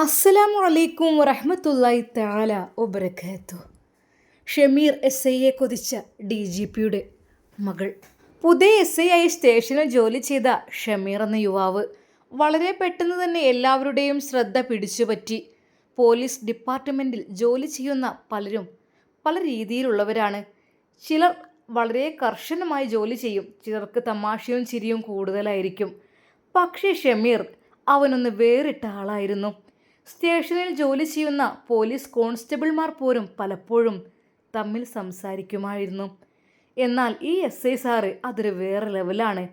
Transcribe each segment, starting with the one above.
അസ്സലാമു അലൈക്കും വറഹ്മത്തുള്ളാഹി തആല വബറകാതുഹു. ഷമീർ എസ്.ഐയെ കൊതിച്ച DGPയുടെ മകൾ. പുതിയ SI ആയി സ്റ്റേഷനിൽ ജോലി ചെയ്ത ഷമീർ എന്ന യുവാവ് വളരെ പെട്ടെന്ന് തന്നെ എല്ലാവരുടെയും ശ്രദ്ധ പിടിച്ചുപറ്റി. പോലീസ് ഡിപ്പാർട്ട്മെൻറ്റിൽ ജോലി ചെയ്യുന്ന പലരും പല രീതിയിലുള്ളവരാണ്. ചിലർ വളരെ കർശനമായി ജോലി ചെയ്യും, ചിലർക്ക് തമാശയും ചിരിയും കൂടുതലായിരിക്കും. പക്ഷേ ഷമീർ അവനൊന്ന് വേറിട്ട ആളായിരുന്നു. സ്റ്റേഷനിൽ ജോലി ചെയ്യുന്ന പോലീസ് കോൺസ്റ്റബിൾമാർ പോലും പലപ്പോഴും തമ്മിൽ സംസാരിക്കുമായിരുന്നു. എന്നാൽ ഈ SI സാറ് അതൊരു വേറെ ലെവലാണ്.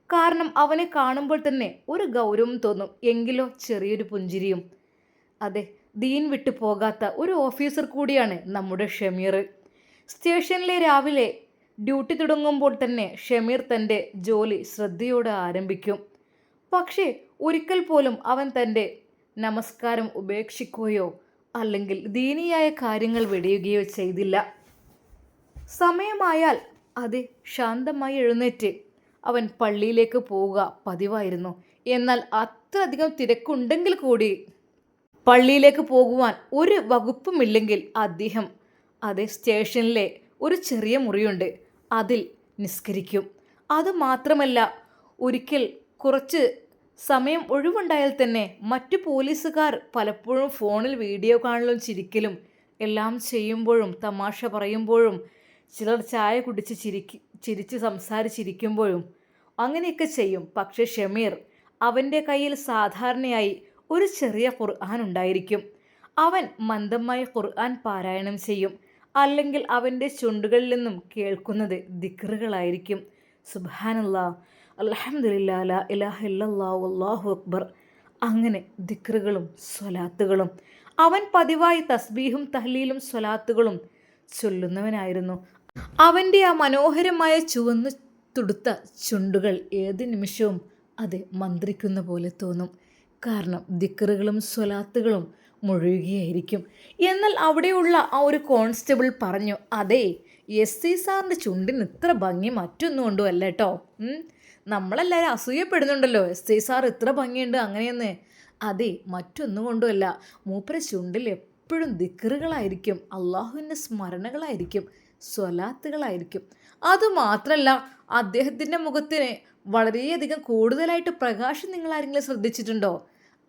കാരണം അവനെ കാണുമ്പോൾ തന്നെ ഒരു ഗൗരവം തോന്നും, എങ്കിലോ ചെറിയൊരു പുഞ്ചിരിയും. അതെ, ദീൻ വിട്ടു പോകാത്ത ഒരു ഓഫീസർ കൂടിയാണ് നമ്മുടെ ഷമീർ. സ്റ്റേഷനിലെ രാവിലെ ഡ്യൂട്ടി തുടങ്ങുമ്പോൾ തന്നെ ഷമീർ തൻ്റെ ജോലി ശ്രദ്ധയോടെ ആരംഭിക്കും. പക്ഷേ ഒരിക്കൽ പോലും അവൻ തൻ്റെ നമസ്കാരം ഉപേക്ഷിക്കുകയോ അല്ലെങ്കിൽ ദീനിയായ കാര്യങ്ങൾ വെടിയുകയോ ചെയ്തില്ല. സമയമായാൽ ശാന്തമായി എഴുന്നേറ്റ് അവൻ പള്ളിയിലേക്ക് പോവുക പതിവായിരുന്നു. എന്നാൽ അത്രയധികം തിരക്കുണ്ടെങ്കിൽ കൂടി പള്ളിയിലേക്ക് പോകുവാൻ ഒരു വകുപ്പുമില്ലെങ്കിൽ അദ്ദേഹം സ്റ്റേഷനിലെ ഒരു ചെറിയ മുറിയുണ്ട്, അതിൽ നിസ്കരിക്കും. അതുമാത്രമല്ല, ഒരിക്കൽ കുറച്ച് സമയം ഒഴിവുണ്ടായാൽ തന്നെ മറ്റു പോലീസുകാർ പലപ്പോഴും ഫോണിൽ വീഡിയോ കാണലും ചിരിക്കലും എല്ലാം ചെയ്യുമ്പോഴും തമാശ പറയുമ്പോഴും ചിലർ ചായ കുടിച്ച് ചിരിച്ച് സംസാരിച്ചിരിക്കുമ്പോഴും അങ്ങനെയൊക്കെ ചെയ്യും. പക്ഷേ ഷമീർ, അവൻ്റെ കയ്യിൽ സാധാരണയായി ഒരു ചെറിയ ഖുർആൻ ഉണ്ടായിരിക്കും. അവൻ മന്ദമായി ഖുർആൻ പാരായണം ചെയ്യും. അല്ലെങ്കിൽ അവൻ്റെ ചുണ്ടുകളിൽ നിന്നും കേൾക്കുന്നത് ദിക്റുകളായിരിക്കും. സുബ്ഹാനല്ലാഹ്, അൽഹംദുലില്ലാ, ലാ ഇലാഹ ഇല്ലല്ലാഹു വല്ലാഹു അക്ബർ, അങ്ങനെ ദിക്റുകളും സ്വലാത്തുകളും. അവൻ പതിവായി തസ്ബീഹും തഹ്ലീലും സ്വലാത്തുകളും ചൊല്ലുന്നവനായിരുന്നു. അവൻ്റെ ആ മനോഹരമായ ചുവന്നു തുടുത്ത ചുണ്ടുകൾ ഏത് നിമിഷവും മന്ത്രിക്കുന്ന പോലെ തോന്നും. കാരണം ദിക്റുകളും സ്വലാത്തുകളും മുഴുകുകയായിരിക്കും. എന്നാൽ അവിടെയുള്ള ആ ഒരു കോൺസ്റ്റബിൾ പറഞ്ഞു, അതെ, SI സാറിൻ്റെ ചുണ്ടിന് ഇത്ര ഭംഗി മറ്റൊന്നും കൊണ്ടും അല്ല കേട്ടോ. നമ്മളെല്ലാവരും അസൂയപ്പെടുന്നുണ്ടല്ലോ, SI സാർ ഇത്ര ഭംഗിയുണ്ട് അങ്ങനെയെന്ന്. അതെ, മറ്റൊന്നും കൊണ്ടുമല്ല, മൂപ്പര ചുണ്ടിൽ എപ്പോഴും ദിക്റുകളായിരിക്കും, അള്ളാഹുവിൻ്റെ സ്മരണകളായിരിക്കും, സ്വലാത്തുകളായിരിക്കും. അതുമാത്രമല്ല, അദ്ദേഹത്തിൻ്റെ മുഖത്തിന് വളരെയധികം കൂടുതലായിട്ട് പ്രകാശം നിങ്ങൾ ആരെങ്കിലും ശ്രദ്ധിച്ചിട്ടുണ്ടോ?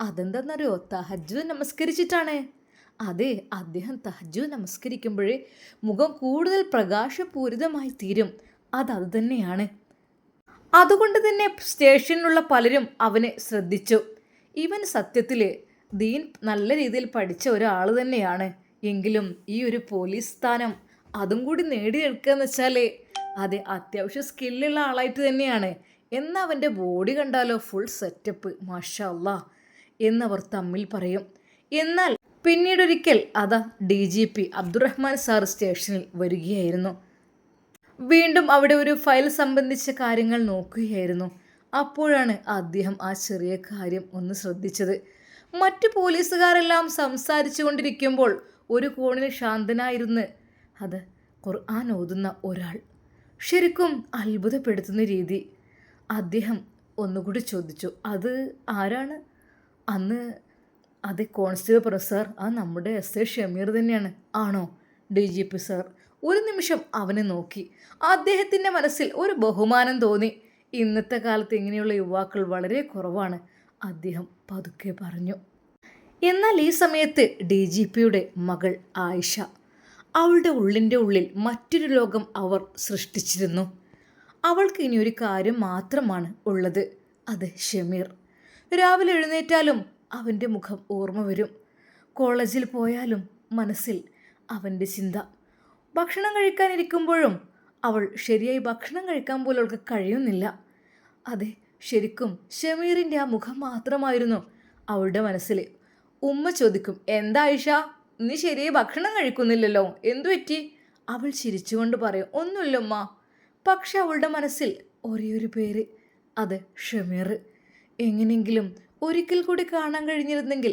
അതെന്താണെന്നറിയോ? തഹജ്ജുദ് നമസ്കരിച്ചിട്ടാണ്. അതെ, അദ്ദേഹം തഹജ്ജുദ് നമസ്കരിക്കുമ്പോഴേ മുഖം കൂടുതൽ പ്രകാശപൂരിതമായി തീരും. അത് തന്നെയാണ്. അതുകൊണ്ട് തന്നെ സ്റ്റേഷനിലുള്ള പലരും അവനെ ശ്രദ്ധിച്ചു. ഇവൻ സത്യത്തിൽ ദീൻ നല്ല രീതിയിൽ പഠിച്ച ഒരാൾ തന്നെയാണ്. എങ്കിലും ഈ ഒരു പോലീസ് സ്ഥാനം അതും കൂടി നേടിയെടുക്കുക എന്ന് വെച്ചാൽ അത്യാവശ്യം സ്കില്ലുള്ള ആളായിട്ട് തന്നെയാണ്. എന്നാൽ അവൻ്റെ ബോഡി കണ്ടാലോ, ഫുൾ സെറ്റപ്പ്, മാഷാ അല്ലാഹ് എന്നവർ തമ്മിൽ പറയും. എന്നാൽ പിന്നീടൊരിക്കൽ DGP അബ്ദുറഹ്മാൻ സാർ സ്റ്റേഷനിൽ വരികയായിരുന്നു. വീണ്ടും അവിടെ ഒരു ഫയൽ സംബന്ധിച്ച കാര്യങ്ങൾ നോക്കുകയായിരുന്നു. അപ്പോഴാണ് അദ്ദേഹം ആ ചെറിയ കാര്യം ഒന്ന് ശ്രദ്ധിച്ചത്. മറ്റു പോലീസുകാരെല്ലാം സംസാരിച്ചു കൊണ്ടിരിക്കുമ്പോൾ ഒരു കോണിൽ ശാന്തനായിരുന്ന് ഖുർആൻ ഓതുന്ന ഒരാൾ. ശരിക്കും അത്ഭുതപ്പെടുത്തുന്ന രീതി. അദ്ദേഹം ഒന്നുകൂടി ചോദിച്ചു, അത് ആരാണ്? അന്ന് കോൺസ്റ്റബിൾ പറഞ്ഞു, സാർ, അത് നമ്മുടെ SI ഷമീർ തന്നെയാണ്. ആണോ? DGP സാർ ഒരു നിമിഷം അവനെ നോക്കി. അദ്ദേഹത്തിൻ്റെ മനസ്സിൽ ഒരു ബഹുമാനം തോന്നി. ഇന്നത്തെ കാലത്ത് ഇങ്ങനെയുള്ള യുവാക്കൾ വളരെ കുറവാണ്, അദ്ദേഹം പതുക്കെ പറഞ്ഞു. എന്നാൽ ഈ സമയത്ത് DGPയുടെ മകൾ ആയിഷ, അവളുടെ ഉള്ളിൻ്റെ ഉള്ളിൽ മറ്റൊരു ലോകം അവർ സൃഷ്ടിച്ചിരുന്നു. അവൾക്ക് ഇനി ഒരു കാര്യം മാത്രമാണ് ഉള്ളത്, ഷമീർ. രാവിലെ എഴുന്നേറ്റാലും അവൻ്റെ മുഖം ഓർമ്മ വരും. കോളേജിൽ പോയാലും മനസ്സിൽ അവൻ്റെ ചിന്ത. ഭക്ഷണം കഴിക്കാനിരിക്കുമ്പോഴും അവൾ ശരിയായി ഭക്ഷണം കഴിക്കാൻ പോലും അവൾക്ക് കഴിയുന്നില്ല. ശരിക്കും ഷമീറിൻ്റെ ആ മുഖം മാത്രമായിരുന്നു അവളുടെ മനസ്സിൽ. ഉമ്മ ചോദിക്കും, എന്താ ആയിഷ, നീ ശരിയായി ഭക്ഷണം കഴിക്കുന്നില്ലല്ലോ, എന്തു പറ്റി? അവൾ ചിരിച്ചുകൊണ്ട് പറയും, ഒന്നുമില്ല ഉമ്മ. പക്ഷെ അവളുടെ മനസ്സിൽ ഒരേ ഒരു പേര്, ഷമീർ. എങ്ങനെയെങ്കിലും ഒരിക്കൽ കൂടി കാണാൻ കഴിഞ്ഞിരുന്നെങ്കിൽ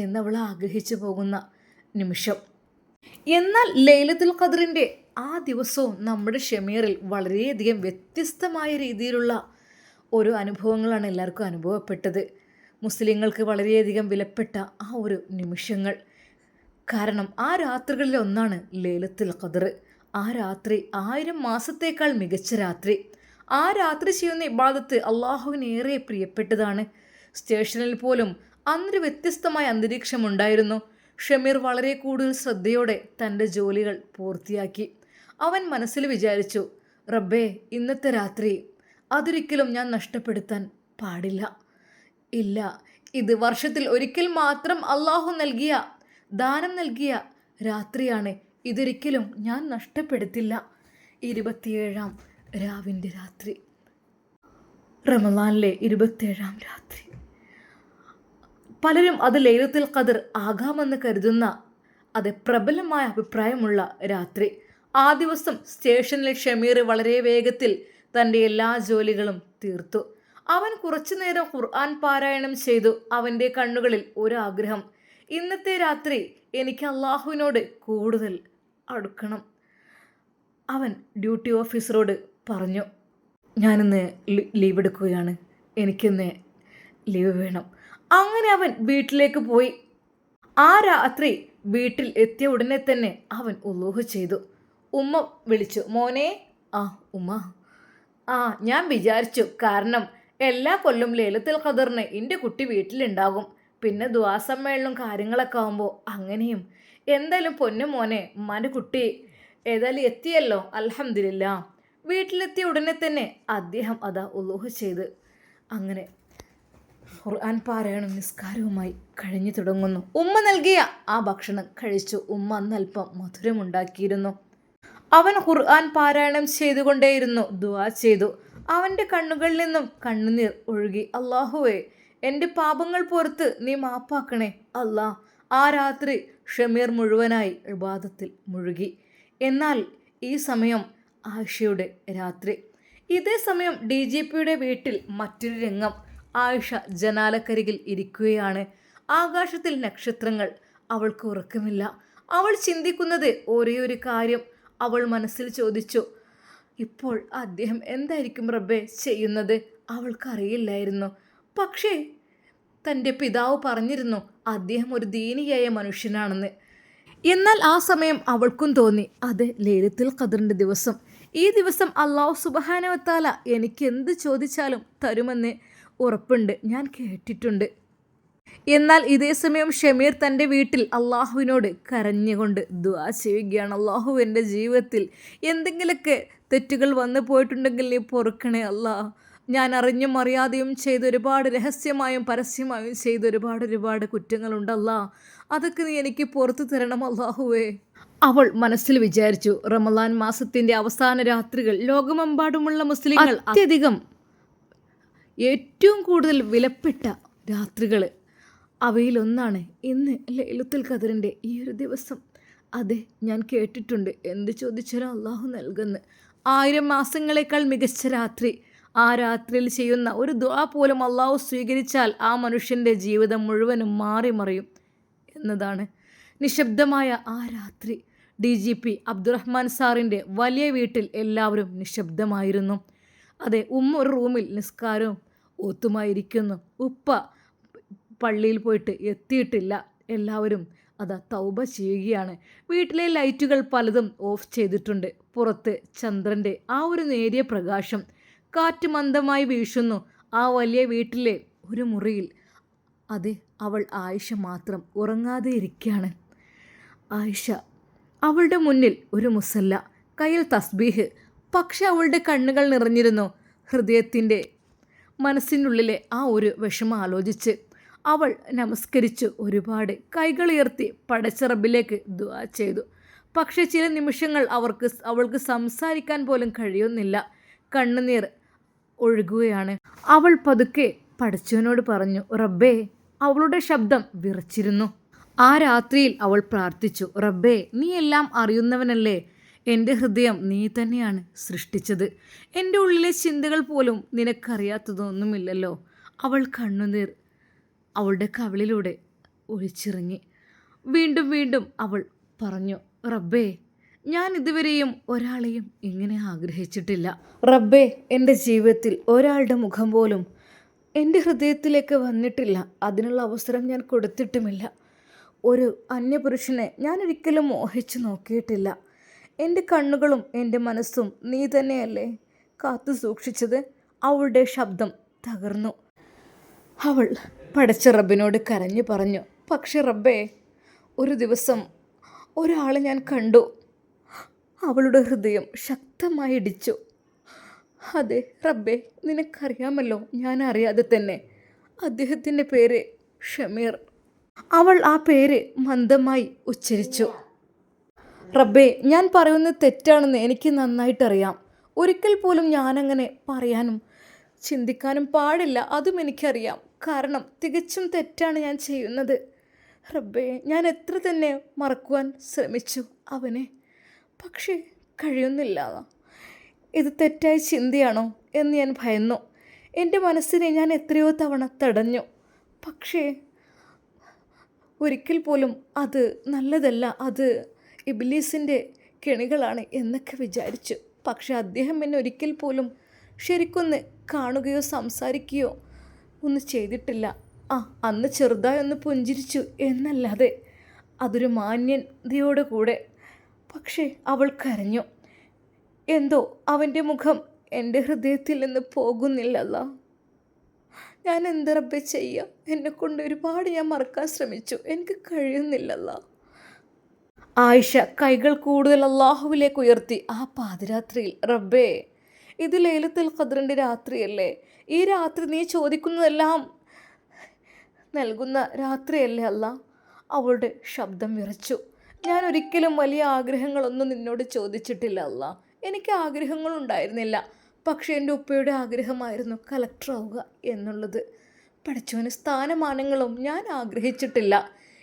എന്നവൾ ആഗ്രഹിച്ചു പോകുന്ന നിമിഷം. എന്നാൽ ലൈലത്തുൽ ഖദ്റിൻ്റെ ആ ദിവസവും നമ്മുടെ ഷമീറിൽ വളരെയധികം വ്യത്യസ്തമായ രീതിയിലുള്ള ഓരോ അനുഭവങ്ങളാണ് എല്ലാവർക്കും അനുഭവപ്പെട്ടത്. മുസ്ലിങ്ങൾക്ക് വളരെയധികം വിലപ്പെട്ട ആ ഒരു നിമിഷങ്ങൾ. കാരണം ആ രാത്രികളിൽ ഒന്നാണ് ലൈലത്തുൽ ഖദർ. ആ രാത്രി 1000 മാസത്തേക്കാൾ മികച്ച രാത്രി. ആ രാത്രി ചെയ്യുന്ന ഇബാദത്ത് അള്ളാഹുവിന് ഏറെ പ്രിയപ്പെട്ടതാണ്. സ്റ്റേഷനിൽ പോലും അന്നൊരു വ്യത്യസ്തമായ അന്തരീക്ഷമുണ്ടായിരുന്നു. ഷമീർ വളരെ കൂടുതൽ ശ്രദ്ധയോടെ തൻ്റെ ജോലികൾ പൂർത്തിയാക്കി. അവൻ മനസ്സിൽ വിചാരിച്ചു, റബ്ബേ, ഇന്നത്തെ രാത്രി അതൊരിക്കലും ഞാൻ നഷ്ടപ്പെടുത്താൻ പാടില്ല. ഇല്ല, ഇത് വർഷത്തിൽ ഒരിക്കൽ മാത്രം അള്ളാഹു നൽകിയ ദാനം നൽകിയ രാത്രിയാണ്. ഇതൊരിക്കലും ഞാൻ നഷ്ടപ്പെടുത്തില്ല. 27-ാം രാവിൻ്റെ രാത്രി, റമളാനിലെ 27-ാം രാത്രി. പലരും അത് ലൈലത്തുൽ ഖദർ ആകാമെന്ന് കരുതുന്ന അത് പ്രബലമായ അഭിപ്രായമുള്ള രാത്രി. ആ ദിവസം സ്റ്റേഷനിലെ ഷമീർ വളരെ വേഗത്തിൽ തൻ്റെ എല്ലാ ജോലികളും തീർത്തു. അവൻ കുറച്ചു നേരം ഖുർആൻ പാരായണം ചെയ്തു. അവൻ്റെ കണ്ണുകളിൽ ഒരാഗ്രഹം, ഇന്നത്തെ രാത്രി എനിക്ക് അള്ളാഹുവിനോട് കൂടുതൽ അടുക്കണം. അവൻ ഡ്യൂട്ടി ഓഫീസറോട് പറഞ്ഞു, ഞാനിന്ന് ലീവ് എടുക്കുകയാണ്, എനിക്കിന്ന് ലീവ് വേണം. അങ്ങനെ അവൻ വീട്ടിലേക്ക് പോയി. ആ രാത്രി വീട്ടിൽ എത്തിയ ഉടനെ തന്നെ അവൻ ഉളൂഹ് ചെയ്തു. ഉമ്മ വിളിച്ചു, മോനെ. ആ ഉമ്മ. ഞാൻ വിചാരിച്ചു, കാരണം എല്ലാ കൊല്ലം ലൈലത്തുൽ ഖദറിന് എൻ്റെ കുട്ടി വീട്ടിലുണ്ടാകും. പിന്നെ ദുആ സമ്മേളനം കാര്യങ്ങളൊക്കെ ആകുമ്പോൾ അങ്ങനെയും. എന്തായാലും പൊന്നു മോനെ, ഉമ്മാൻ്റെ കുട്ടി ഏതായാലും എത്തിയല്ലോ, അൽഹംദുലില്ലാ. വീട്ടിലെത്തിയ ഉടനെ തന്നെ അദ്ദേഹം അതാ ഉളൂഹ് ചെയ്ത് അങ്ങനെ ഖുർആൻ പാരായണം നിസ്കാരവുമായി കഴിഞ്ഞു തുടങ്ങുന്നു. ഉമ്മ നൽകിയ ആ ഭക്ഷണം കഴിച്ചു. ഉമ്മ അന്ന് അല്പം മധുരമുണ്ടാക്കിയിരുന്നു. അവൻ ഖുർആൻ പാരായണം ചെയ്തുകൊണ്ടേയിരുന്നു. ദുആ ചെയ്തു. അവൻ്റെ കണ്ണുകളിൽ നിന്നും കണ്ണുനീർ ഒഴുകി. അല്ലാഹുവേ, എൻ്റെ പാപങ്ങൾ പുറത്ത് നീ മാപ്പാക്കണേ അല്ലാ. ആ രാത്രി ഷമീർ മുഴുവനായി ഇബാദത്തിൽ മുഴുകി. എന്നാൽ ഈ സമയം ആയിഷയുടെ രാത്രി. ഇതേ സമയം DGPയുടെ വീട്ടിൽ മറ്റൊരു രംഗം. ആയിഷ ജനാലക്കരികിൽ ഇരിക്കുകയാണ്. ആകാശത്തിൽ നക്ഷത്രങ്ങൾ. അവൾക്ക് ഉറക്കമില്ല. അവൾ ചിന്തിക്കുന്നത് ഒരേ ഒരു കാര്യം. അവൾ മനസ്സിൽ ചോദിച്ചു, ഇപ്പോൾ അദ്ദേഹം എന്തായിരിക്കും റബ്ബേ ചെയ്യുന്നത്? അവൾക്കറിയില്ലായിരുന്നു. പക്ഷേ തൻ്റെ പിതാവ് പറഞ്ഞിരുന്നു അദ്ദേഹം ഒരു ദീനിയായ മനുഷ്യനാണെന്ന്. എന്നാൽ ആ സമയം അവൾക്കും തോന്നി, അത് ലൈലത്തുൽ ഖദറിൻ്റെ ദിവസം. ഈ ദിവസം അല്ലാഹു സുബ്ഹാനഹു വ തആല എനിക്ക് എന്ത് ചോദിച്ചാലും തരുമെന്ന് ഉറപ്പുണ്ട്, ഞാൻ കേട്ടിട്ടുണ്ട്. എന്നാൽ ഇതേ സമയം ഷമീർ തൻ്റെ വീട്ടിൽ അള്ളാഹുവിനോട് കരഞ്ഞുകൊണ്ട് ദുആ ചെയ്യുകയാണ്. അള്ളാഹു, എൻ്റെ ജീവിതത്തിൽ എന്തെങ്കിലുമൊക്കെ തെറ്റുകൾ വന്നു പോയിട്ടുണ്ടെങ്കിൽ നീ പൊറുക്കണേ അല്ലാ. ഞാൻ അറിഞ്ഞും അറിയാതെയും ചെയ്ത് ഒരുപാട് രഹസ്യമായും പരസ്യമായും ചെയ്ത് ഒരുപാട് കുറ്റങ്ങളുണ്ടല്ലാ. അതൊക്കെ നീ എനിക്ക് പുറത്തു തരണം അള്ളാഹുവേ. അവൾ മനസ്സിൽ വിചാരിച്ചു, റമളാൻ മാസത്തിൻ്റെ അവസാന രാത്രികൾ ലോകമെമ്പാടുമുള്ള മുസ്ലിങ്ങൾ അത്യധികം ഏറ്റവും കൂടുതൽ വിലപ്പെട്ട രാത്രികൾ അവയിലൊന്നാണ് ഇന്ന് ലൈലത്തുൽ ഖദറിൻ്റെ ഈ ഒരു ദിവസം. അതെ, ഞാൻ കേട്ടിട്ടുണ്ട് എന്ത് ചോദിച്ചാലും അള്ളാഹു നൽകുന്നു. 1000 മാസങ്ങളെക്കാൾ മികച്ച രാത്രി. ആ രാത്രിയിൽ ചെയ്യുന്ന ഒരു ദുആ പോലും അള്ളാഹു സ്വീകരിച്ചാൽ ആ മനുഷ്യൻ്റെ ജീവിതം മുഴുവനും മാറി മറിയും എന്നതാണ്. നിശബ്ദമായ ആ രാത്രി DGP അബ്ദുറഹ്മാൻ സാറിൻ്റെ വലിയ വീട്ടിൽ എല്ലാവരും നിശബ്ദമായിരുന്നു. അതെ, ഒരു റൂമിൽ നിസ്കാരവും ഓത്തുമായിരിക്കുന്നു. ഉപ്പ പള്ളിയിൽ പോയിട്ട് എത്തിയിട്ടില്ല. എല്ലാവരും അതാ തൗബ ചെയ്യുകയാണ്. വീട്ടിലെ ലൈറ്റുകൾ പലതും ഓഫ് ചെയ്തിട്ടുണ്ട്. പുറത്ത് ചന്ദ്രൻ്റെ ആ ഒരു നേരിയ പ്രകാശം. കാറ്റ് മന്ദമായി വീശുന്നു. ആ വലിയ വീട്ടിലെ ഒരു മുറിയിൽ അതെ, അവൾ ആയിഷ മാത്രം ഉറങ്ങാതെ ഇരിക്കുകയാണ്. ആയിഷ, അവളുടെ മുന്നിൽ ഒരു മുസല്ല, കയ്യിൽ തസ്ബീഹ്. പക്ഷെ അവളുടെ കണ്ണുകൾ നിറഞ്ഞിരുന്നു. ഹൃദയത്തിൻ്റെ മനസ്സിനുള്ളിലെ ആ ഒരു വിഷമം ആലോചിച്ച് അവൾ നമസ്കരിച്ചു. ഒരുപാട് കൈകളുയർത്തി പടച്ച റബ്ബിലേക്ക് ദുആ ചെയ്തു. പക്ഷേ ചില നിമിഷങ്ങൾ അവൾക്ക് സംസാരിക്കാൻ പോലും കഴിയുന്നില്ല. കണ്ണുനീർ ഒഴുകുകയാണ്. അവൾ പതുക്കെ പടച്ചവനോട് പറഞ്ഞു, റബ്ബേ. അവളുടെ ശബ്ദം വിറച്ചിരുന്നു. ആ രാത്രിയിൽ അവൾ പ്രാർത്ഥിച്ചു, റബ്ബേ, നീ എല്ലാം അറിയുന്നവനല്ലേ. എൻ്റെ ഹൃദയം നീ തന്നെയാണ് സൃഷ്ടിച്ചത്. എൻ്റെ ഉള്ളിലെ ചിന്തകൾ പോലും നിനക്കറിയാത്തതൊന്നുമില്ലല്ലോ. അവൾ കണ്ണുനീർ അവളുടെ കവിളിലൂടെ ഒഴിച്ചിറങ്ങി. വീണ്ടും വീണ്ടും അവൾ പറഞ്ഞു, റബ്ബേ, ഞാൻ ഇതുവരെയും ഒരാളെയും ഇങ്ങനെ ആഗ്രഹിച്ചിട്ടില്ല. റബ്ബേ, എൻ്റെ ജീവിതത്തിൽ ഒരാളുടെ മുഖം പോലും എൻ്റെ ഹൃദയത്തിലേക്ക് വന്നിട്ടില്ല. അതിനുള്ള അവസരം ഞാൻ കൊടുത്തിട്ടുമില്ല. ഒരു അന്യപുരുഷനെ ഞാൻ ഒരിക്കലും മോഹിച്ചു നോക്കിയിട്ടില്ല. എൻ്റെ കണ്ണുകളും എൻ്റെ മനസ്സും നീ തന്നെയല്ലേ കാത്തു സൂക്ഷിച്ചത്? അവളുടെ ശബ്ദം തകർന്നു. അവൾ പടച്ച റബ്ബിനോട് കരഞ്ഞു പറഞ്ഞു, പക്ഷെ റബ്ബേ, ഒരു ദിവസം ഒരാളെ ഞാൻ കണ്ടു. അവളുടെ ഹൃദയം ശക്തമായി ഇടിച്ചു. അതെ റബ്ബേ, നിനക്കറിയാമല്ലോ, ഞാൻ അറിയാതെ തന്നെ. അദ്ദേഹത്തിൻ്റെ പേര് ഷമീർ. അവൾ ആ പേര് മന്ദമായി ഉച്ചരിച്ചു. റബ്ബേ, ഞാൻ പറയുന്നത് തെറ്റാണെന്ന് എനിക്ക് നന്നായിട്ടറിയാം. ഒരിക്കൽ പോലും ഞാനങ്ങനെ പറയാനും ചിന്തിക്കാനും പാടില്ല. അതും എനിക്കറിയാം. കാരണം തികച്ചും തെറ്റാണ് ഞാൻ ചെയ്യുന്നത്. റബ്ബേ, ഞാൻ എത്ര തന്നെ മറക്കുവാൻ ശ്രമിച്ചു അവനെ, പക്ഷേ കഴിയുന്നില്ല. ഇത് തെറ്റായ ചിന്തയാണോ എന്ന് ഞാൻ ഭയന്നു. എൻ്റെ മനസ്സിനെ ഞാൻ എത്രയോ തവണ തടഞ്ഞു. പക്ഷേ ഒരിക്കൽ പോലും അത് നല്ലതല്ല, അത് ഇബ്ലീസിൻ്റെ കെണികളാണ് എന്നൊക്കെ വിചാരിച്ചു. പക്ഷെ അദ്ദേഹം എന്നെ ഒരിക്കൽ പോലും ശരിക്കൊന്ന് കാണുകയോ സംസാരിക്കുകയോ ഒന്നും ചെയ്തിട്ടില്ല. അന്ന് ചെറുതായി ഒന്ന് പുഞ്ചിരിച്ചു എന്നല്ലാതെ, അതൊരു മാന്യതയോടെ കൂടെ. പക്ഷേ അവൾ കരഞ്ഞു. എന്തോ അവൻ്റെ മുഖം എൻ്റെ ഹൃദയത്തിൽ നിന്ന് പോകുന്നില്ലല്ല. ഞാൻ എന്ത് റബ്ബേ ചെയ്യുക? എന്നെക്കൊണ്ട് ഒരുപാട് ഞാൻ മറക്കാൻ ശ്രമിച്ചു, എനിക്ക് കഴിയുന്നില്ലല്ല. ആയിഷ കൈകൾ കൂടുതൽ അള്ളാഹുവിലേക്ക് ഉയർത്തി ആ പാതിരാത്രിയിൽ, റബ്ബേ, ഇത് ലൈലത്തുൽ ഖദ്റിൻ്റെ രാത്രിയല്ലേ? ഈ രാത്രി നീ ചോദിക്കുന്നതെല്ലാം നൽകുന്ന രാത്രിയല്ലേ അല്ല? അവളുടെ ശബ്ദം വിറച്ചു. ഞാൻ ഒരിക്കലും വലിയ ആഗ്രഹങ്ങളൊന്നും നിന്നോട് ചോദിച്ചിട്ടില്ല അല്ല. എനിക്ക് ആഗ്രഹങ്ങളുണ്ടായിരുന്നില്ല. പക്ഷേ എൻ്റെ ഉപ്പയുടെ ആഗ്രഹമായിരുന്നു കളക്ടർ ആവുക എന്നുള്ളത്. പഠിച്ചവന് സ്ഥാനമാനങ്ങളും ഞാൻ ആഗ്രഹിച്ചിട്ടില്ല.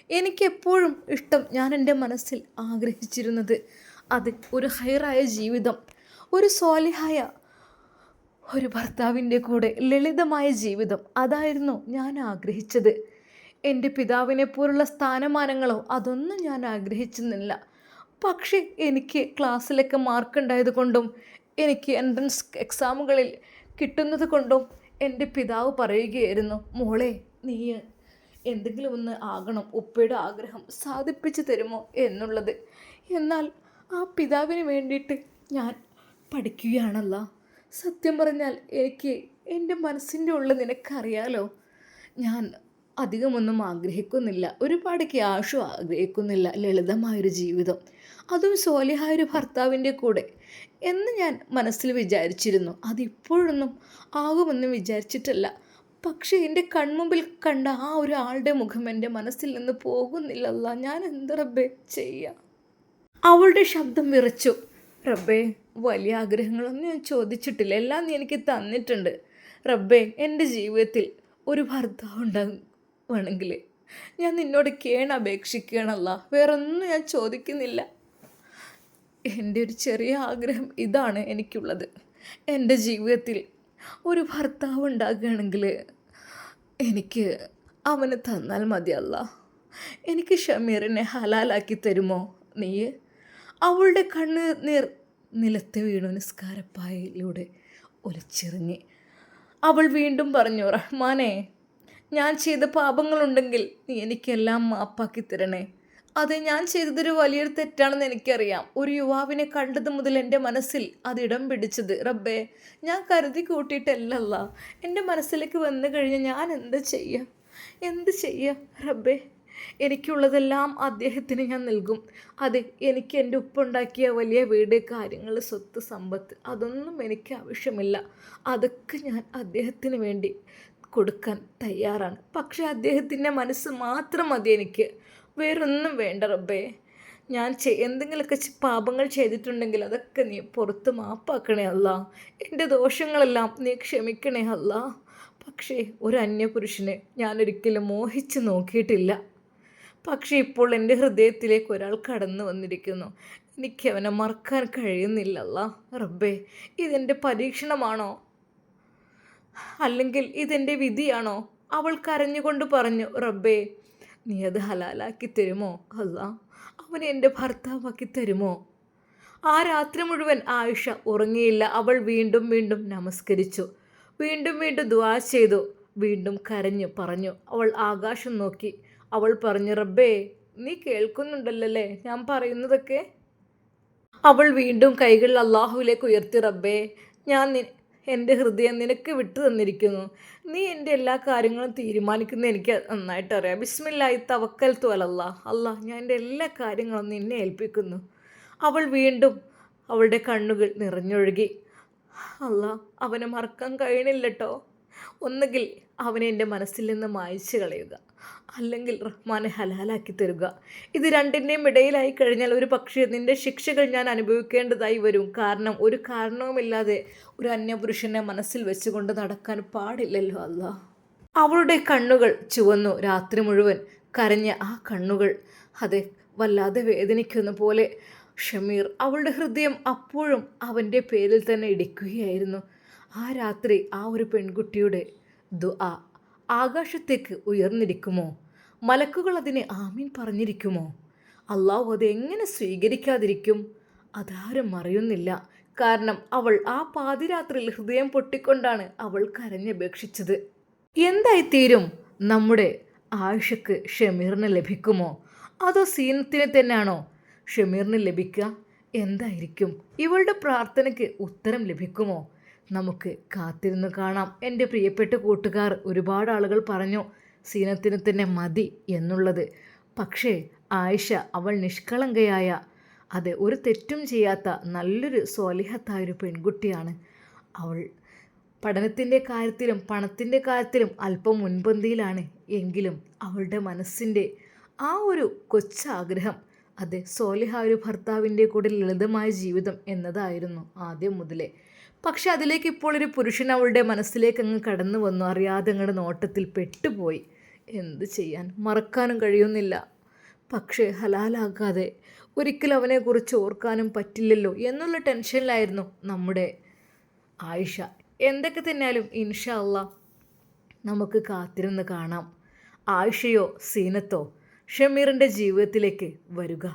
എനിക്കെപ്പോഴും ഇഷ്ടം, ഞാൻ എൻ്റെ മനസ്സിൽ ആഗ്രഹിച്ചിരുന്നത് അത് ഒരു ഹൈറായ ജീവിതം, ഒരു സ്വാലിഹായ ഒരു ഭർത്താവിൻ്റെ കൂടെ ലളിതമായ ജീവിതം, അതായിരുന്നു ഞാൻ ആഗ്രഹിച്ചത്. എൻ്റെ പിതാവിനെ പോലുള്ള സ്ഥാനമാനങ്ങളോ അതൊന്നും ഞാൻ ആഗ്രഹിച്ചിരുന്നില്ല. പക്ഷേ എനിക്ക് ക്ലാസ്സിലൊക്കെ മാർക്കുണ്ടായത് കൊണ്ടും എനിക്ക് എൻട്രൻസ് എക്സാമുകളിൽ കിട്ടുന്നത് കൊണ്ടും എൻ്റെ പിതാവ് പറയുകയായിരുന്നു, മോളെ, നീ എന്തെങ്കിലും ഒന്ന് ആകണം, ഉപ്പയുടെ ആഗ്രഹം സാധിപ്പിച്ചു തരുമോ എന്നുള്ളത്. എന്നാൽ ആ പിതാവിന് വേണ്ടിയിട്ട് ഞാൻ പഠിക്കുകയാണല്ലോ. സത്യം പറഞ്ഞാൽ എനിക്ക് എൻ്റെ മനസ്സിൻ്റെ ഉള്ളിൽ നിനക്കറിയാലോ, ഞാൻ അധികമൊന്നും ആഗ്രഹിക്കുന്നില്ല, ഒരുപാട് ക്യാഷും ആഗ്രഹിക്കുന്നില്ല, ലളിതമായൊരു ജീവിതം, അതും സ്വാലിഹായൊരു ഭർത്താവിൻ്റെ കൂടെ എന്ന് ഞാൻ മനസ്സിൽ വിചാരിച്ചിരുന്നു. അതിപ്പോഴൊന്നും ആകുമെന്നും വിചാരിച്ചിട്ടല്ല. പക്ഷേ എൻ്റെ കൺമുമ്പിൽ കണ്ട ആ ഒരാളുടെ മുഖം എൻ്റെ മനസ്സിൽ നിന്ന് പോകുന്നില്ലല്ല. ഞാൻ എന്ത് റബ്ബേ ചെയ്യുക? അവളുടെ ശബ്ദം വിറച്ചു. റബ്ബേ, വലിയ ആഗ്രഹങ്ങളൊന്നും ഞാൻ ചോദിച്ചിട്ടില്ല, എല്ലാം നീ എനിക്ക് തന്നിട്ടുണ്ട്. റബ്ബേ, എൻ്റെ ജീവിതത്തിൽ ഒരു ഭർത്താവ് ഉണ്ടാവുകയാണെങ്കിൽ ഞാൻ നിന്നോട് അപേക്ഷിക്കുകയാണല്ല, വേറൊന്നും ഞാൻ ചോദിക്കുന്നില്ല. എൻ്റെ ഒരു ചെറിയ ആഗ്രഹം ഇതാണ് എനിക്കുള്ളത്. എൻ്റെ ജീവിതത്തിൽ ഒരു ഭർത്താവ് ഉണ്ടാകുകയാണെങ്കിൽ എനിക്ക് അവന് തന്നാൽ മതിയല്ല. എനിക്ക് ഷമീറിനെ ഹലാലാക്കി തരുമോ നീ? അവളുടെ കണ്ണുനീർ നിലത്ത് വീണു നിസ്കാരപ്പായയിലൂടെ ഒലിച്ചിറങ്ങി. അവൾ വീണ്ടും പറഞ്ഞു, റഹ്മാനെ, ഞാൻ ചെയ്ത പാപങ്ങളുണ്ടെങ്കിൽ നീ എനിക്കെല്ലാം മാപ്പാക്കി തരണേ. അതെ, ഞാൻ ചെയ്തതൊരു വലിയൊരു തെറ്റാണെന്ന് എനിക്കറിയാം. ഒരു യുവാവിനെ കണ്ടത് മുതൽ എൻ്റെ മനസ്സിൽ അതിടം പിടിച്ചത്. റബ്ബേ, ഞാൻ കരുതി കൂട്ടിയിട്ടല്ലല്ല, എൻ്റെ മനസ്സിലേക്ക് വന്നു കഴിഞ്ഞാൽ ഞാൻ എന്ത് ചെയ്യുക റബ്ബേ? എനിക്കുള്ളതെല്ലാം അദ്ദേഹത്തിന് ഞാൻ നൽകും. അതെ, എനിക്ക് എൻ്റെ ഉപ്പുണ്ടാക്കിയ വലിയ വീട്, കാര്യങ്ങൾ, സ്വത്ത്, സമ്പത്ത്, അതൊന്നും എനിക്ക് ആവശ്യമില്ല. അതൊക്കെ ഞാൻ അദ്ദേഹത്തിന് വേണ്ടി കൊടുക്കാൻ തയ്യാറാണ്. പക്ഷേ അദ്ദേഹത്തിൻ്റെ മനസ്സ് മാത്രം മതി എനിക്ക്, വേറൊന്നും വേണ്ട റബ്ബേ. ഞാൻ എന്തെങ്കിലുമൊക്കെ പാപങ്ങൾ ചെയ്തിട്ടുണ്ടെങ്കിൽ അതൊക്കെ നീ പുറത്ത് മാപ്പാക്കണേ അല്ല. എൻ്റെ ദോഷങ്ങളെല്ലാം നീ ക്ഷമിക്കണേ അല്ല. പക്ഷേ ഒരു അന്യപുരുഷനെ ഞാനൊരിക്കലും മോഹിച്ച് നോക്കിയിട്ടില്ല. പക്ഷേ ഇപ്പോൾ എൻ്റെ ഹൃദയത്തിലേക്ക് ഒരാൾ കടന്നു വന്നിരിക്കുന്നു. എനിക്ക് അവനെ മറക്കാൻ കഴിയുന്നില്ലല്ല. റബ്ബേ, ഇതെൻ്റെ പരീക്ഷണമാണോ, അല്ലെങ്കിൽ ഇതെൻ്റെ വിധിയാണോ? അവൾ കരഞ്ഞുകൊണ്ട് പറഞ്ഞു, റബ്ബേ, നീ അത് ഹലാലാക്കി തരുമോ അല്ല? അവനെ എൻ്റെ ഭർത്താവാക്കി തരുമോ? ആ രാത്രി മുഴുവൻ ആയിഷ ഉറങ്ങിയില്ല. അവൾ വീണ്ടും വീണ്ടും നമസ്കരിച്ചു, വീണ്ടും വീണ്ടും ദുആ ചെയ്തു. വീണ്ടും കരഞ്ഞു പറഞ്ഞു. അവൾ ആകാശം നോക്കി. അവൾ പറഞ്ഞു, റബ്ബേ, നീ കേൾക്കുന്നുണ്ടല്ലേ ഞാൻ പറയുന്നതൊക്കെ? അവൾ വീണ്ടും കൈകൾ അള്ളാഹുവിലേക്ക് ഉയർത്തി. റബ്ബേ, ഞാൻ എൻ്റെ ഹൃദയം നിനക്ക് വിട്ടു തന്നിരിക്കുന്നു. നീ എൻ്റെ എല്ലാ കാര്യങ്ങളും തീരുമാനിക്കുന്നത് എനിക്ക് നന്നായിട്ട് അറിയാം. ബിസ്മില്ലാഹി തവക്കൽതു അലല്ലാഹ്. അല്ലാഹ്, ഞാൻ എൻ്റെ എല്ലാ കാര്യങ്ങളും നിന്നെ ഏൽപ്പിക്കുന്നു. അവൾ വീണ്ടും അവളുടെ കണ്ണുകൾ നിറഞ്ഞൊഴുകി. അല്ലാഹ്, അവനെ മറക്കാൻ കഴിയണില്ല കേട്ടോ. ഒന്നുകിൽ അവനെ എൻ്റെ മനസ്സിൽ നിന്ന് മായ്ച്ചു കളയുക, അല്ലെങ്കിൽ റഹ്മാനെ ഹലാലാക്കി തരുക. ഇത് രണ്ടിൻ്റെയും ഇടയിലായി കഴിഞ്ഞാൽ ഒരു പക്ഷേ നിൻ്റെ ശിക്ഷകൾ ഞാൻ അനുഭവിക്കേണ്ടതായി വരും. കാരണം ഒരു കാരണവുമില്ലാതെ ഒരു അന്യപുരുഷനെ മനസ്സിൽ വെച്ചുകൊണ്ട് നടക്കാൻ പാടില്ലല്ലോ അല്ലാ. അവളുടെ കണ്ണുകൾ ചുവന്നു. രാത്രി മുഴുവൻ കരഞ്ഞ ആ കണ്ണുകൾ അതെ വല്ലാതെ വേദനിക്കുന്ന പോലെ ഷമീർ അവളുടെ ഹൃദയം അപ്പോഴും അവൻ്റെ പേരിൽ തന്നെ ഇടിക്കുകയായിരുന്നു. ആ രാത്രി ആ ഒരു പെൺകുട്ടിയുടെ ദുആ ആകാശത്തേക്ക് ഉയർന്നിരിക്കുമോ? മലക്കുകൾ അതിനെ ആമീൻ പറഞ്ഞിരിക്കുമോ? അള്ളാഹു അത് എങ്ങനെ സ്വീകരിക്കാതിരിക്കും? അതാരും അറിയുന്നില്ല. കാരണം അവൾ ആ പാതിരാത്രിയിൽ ഹൃദയം പൊട്ടിക്കൊണ്ടാണ് അവൾ കരഞ്ഞപേക്ഷിച്ചത്. എന്തായിത്തീരും നമ്മുടെ ആയിഷക്ക് ഷമീറിന് ലഭിക്കുമോ? അതോ സീനത്തിന് തന്നെയാണോ ഷമീറിന് ലഭിക്കുക? എന്തായിരിക്കും? ഇവളുടെ പ്രാർത്ഥനയ്ക്ക് ഉത്തരം ലഭിക്കുമോ? നമുക്ക് കാത്തിരുന്ന് കാണാം. എൻ്റെ പ്രിയപ്പെട്ട കൂട്ടുകാർ, ഒരുപാട് ആളുകൾ പറഞ്ഞു സീനത്തിന് തന്നെ മതി എന്നുള്ളത്. പക്ഷേ ആയിഷ അവൾ നിഷ്കളങ്കയായ, അതെ, ഒരു തെറ്റും ചെയ്യാത്ത നല്ലൊരു സ്വാലിഹത്തായൊരു പെൺകുട്ടിയാണ്. അവൾ പഠനത്തിൻ്റെ കാര്യത്തിലും പണത്തിൻ്റെ കാര്യത്തിലും അല്പം മുൻപന്തിയിലാണ്. എങ്കിലും അവളുടെ മനസ്സിൻ്റെ ആ ഒരു കൊച്ചാഗ്രഹം, അതെ, സ്വാലിഹായ ഒരു ഭർത്താവിൻ്റെ കൂടെ ലളിതമായ ജീവിതം എന്നതായിരുന്നു ആദ്യം മുതലേ. പക്ഷെ അതിലേക്ക് ഇപ്പോൾ ഒരു പുരുഷൻ അവളുടെ മനസ്സിലേക്ക് അങ്ങ് കടന്നു വന്നു. അറിയാതെ അങ്ങയുടെ നോട്ടത്തിൽ പെട്ടുപോയി. എന്ത് ചെയ്യാൻ, മറക്കാനും കഴിയുന്നില്ല. പക്ഷേ ഹലാലാകാതെ ഒരിക്കലും അവനെക്കുറിച്ച് ഓർക്കാനും പറ്റില്ലല്ലോ എന്നുള്ള ടെൻഷനിലായിരുന്നു നമ്മുടെ ആയിഷ. എന്തൊക്കെ തന്നെയാലും ഇൻഷാ അല്ലാഹ് നമുക്ക് കാത്തിരുന്ന് കാണാം. ആയിഷയോ സീനത്തോ ഷമീറിൻ്റെ ജീവിതത്തിലേക്ക് വരിക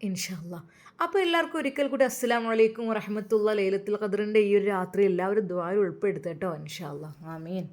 ഇൻഷാ അല്ലാഹ്. അപ്പോൾ എല്ലാവർക്കും ഒരിക്കൽ കൂടി അസ്സലാമു അലൈക്കും വറഹ്മത്തുള്ളാഹി. ലൈലത്തുൽ ഖദ്റിൻ്റെ ഈ ഒരു രാത്രി എല്ലാവരും ദുആയിൽ ഉൾപ്പെടുത്തട്ടോ ഇൻഷാ അല്ലാഹ്. ആമീൻ.